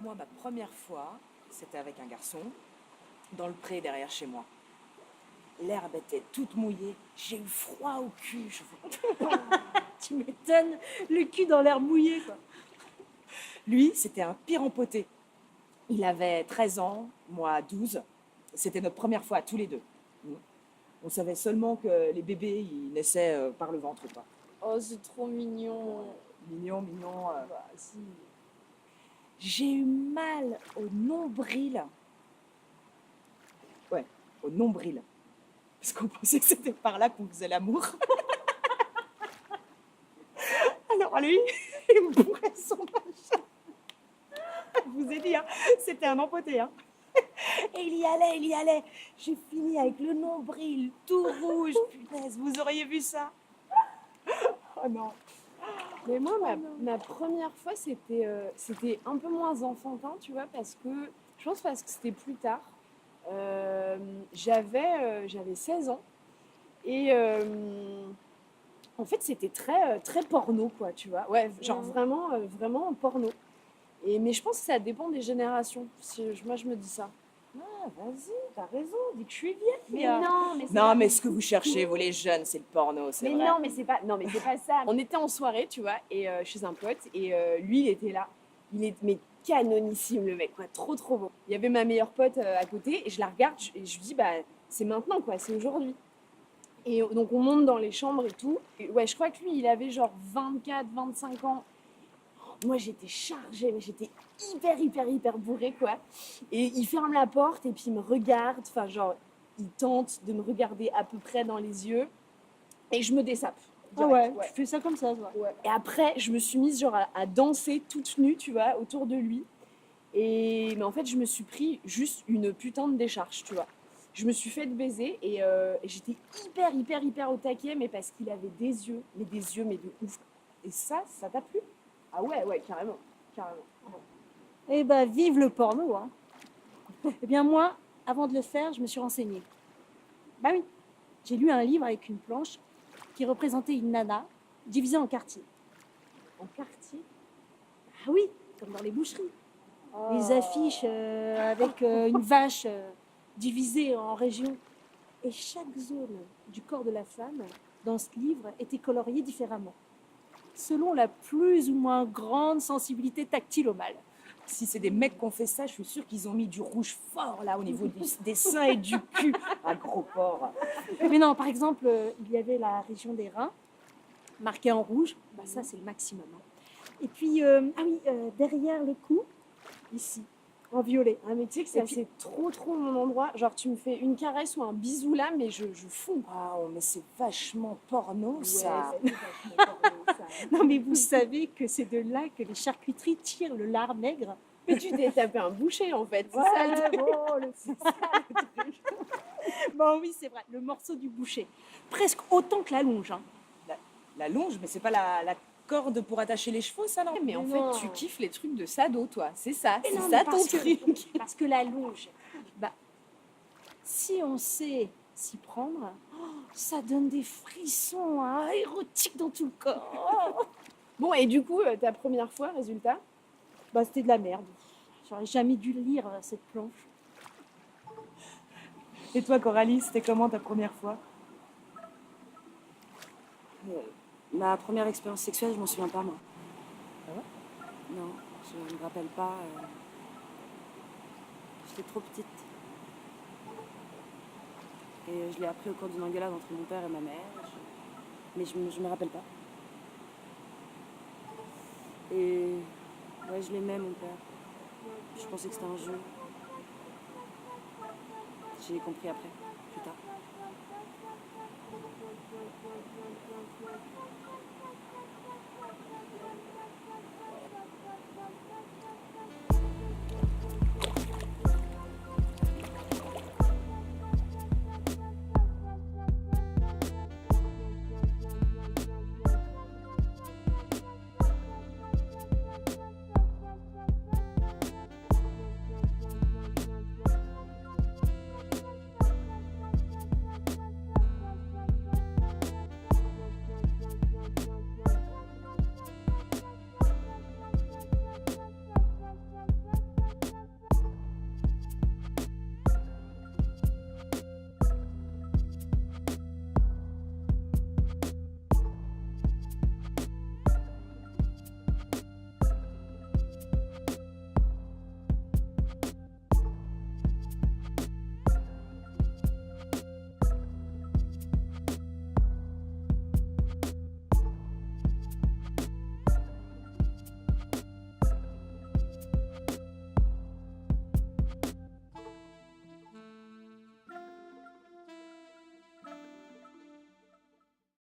Moi, ma première fois, c'était avec un garçon, dans le pré derrière chez moi. L'herbe était toute mouillée, j'ai eu froid au cul. Tu m'étonnes, le cul dans l'air mouillé, quoi. Lui, c'était un pire empoté. Il avait 13 ans, moi 12. C'était notre première fois tous les deux. On savait seulement que les bébés, ils naissaient par le ventre, quoi. Oh, c'est trop mignon. Mignon, mignon. Bah, si. J'ai eu mal au nombril. Ouais, au nombril. Parce qu'on pensait que c'était par là qu'on faisait l'amour. Alors lui, il me bourrait son machin. Je vous ai dit, hein, c'était un empoté. Hein. Et il y allait. J'ai fini avec le nombril tout rouge. Punaise, vous auriez vu ça? Oh non. Mais moi, ma première fois, c'était un peu moins enfantin, tu vois, parce que parce que c'était plus tard. J'avais 16 ans et en fait, c'était très porno, quoi, tu vois. Ouais, genre vraiment porno. Mais je pense que ça dépend des générations. Moi, je me dis ça. Ah, vas-y, t'as raison, dis que je suis vieille. Mais non, mais c'est Non, pas- mais ce que vous cherchez, vous les jeunes, c'est le porno, c'est Mais vrai. non, mais c'est pas, non, mais c'est pas ça. On était en soirée, tu vois, et chez un pote, et lui, il était là. Il est mais canonissime le mec, quoi, trop trop beau. Il y avait ma meilleure pote à côté, et je la regarde, et je lui dis, bah, c'est maintenant, quoi, c'est aujourd'hui. Et donc on monte dans les chambres et tout. Et ouais, je crois que lui, il avait genre 24, 25 ans. Moi, j'étais chargée, mais j'étais hyper bourrée, quoi. Et il ferme la porte, et puis il me regarde, enfin, genre, il tente de me regarder à peu près dans les yeux. Et je me dessape. Ah ouais, Direct, tu fais ça comme ça, toi. ouais. Et après, je me suis mise genre à danser toute nue, tu vois, autour de lui. Mais en fait, je me suis pris juste une putain de décharge, tu vois. Je me suis fait baiser et j'étais hyper au taquet, mais parce qu'il avait des yeux, mais de ouf. Et ça t'a plu? Ah ouais, carrément. Eh ben, vive le porno, hein. Eh bien, moi, avant de le faire, je me suis renseignée. Bah oui, j'ai lu un livre avec une planche qui représentait une nana divisée en quartiers. En quartier? Ah oui, comme dans les boucheries. Oh. Les affiches avec une vache divisée en régions. Et chaque zone du corps de la femme, dans ce livre, était coloriée différemment, selon la plus ou moins grande sensibilité tactile au mâle. Si c'est des mecs qui ont fait ça, je suis sûre qu'ils ont mis du rouge fort là au niveau des seins et du cul. Un gros porc. Mais non, par exemple, il y avait la région des reins, marquée en rouge. Bah, ça, c'est le maximum. Hein. Et puis, derrière le cou, ici, en violet. Ah, mais tu sais que ça, c'est trop mon endroit. Genre, tu me fais une caresse ou un bisou là, mais je fonds. Ah, oh, mais c'est vachement porno ça. Ouais, c'est vachement porno, ça. Non, mais vous savez que c'est de là que les charcuteries tirent le lard maigre. Mais tu t'es tapé un boucher en fait, c'est ça le truc. c'est ça le truc. Bon, oui, c'est vrai, le morceau du boucher. Presque autant que la longe. Hein. La longe, mais c'est pas la corde pour attacher les chevaux, ça, non? Mais en Non. fait, tu kiffes les trucs de sado, toi. C'est ça, Et c'est non, ça mais ton parce que- truc. Parce que la longe, bah, si on sait s'y prendre, ça donne des frissons hein, érotiques dans tout le corps. Bon, et du coup, ta première fois, résultat? Bah, c'était de la merde. J'aurais jamais dû lire cette planche. Et toi, Coralie, c'était comment ta première fois? Ma première expérience sexuelle, je m'en souviens pas, moi. Ah ouais? Non, je ne me rappelle pas. J'étais trop petite. Et je l'ai appris au cours d'une engueulade entre mon père et ma mère. Mais je me rappelle pas. Et ouais, je l'aimais, mon père. Je pensais que c'était un jeu. J'ai compris après.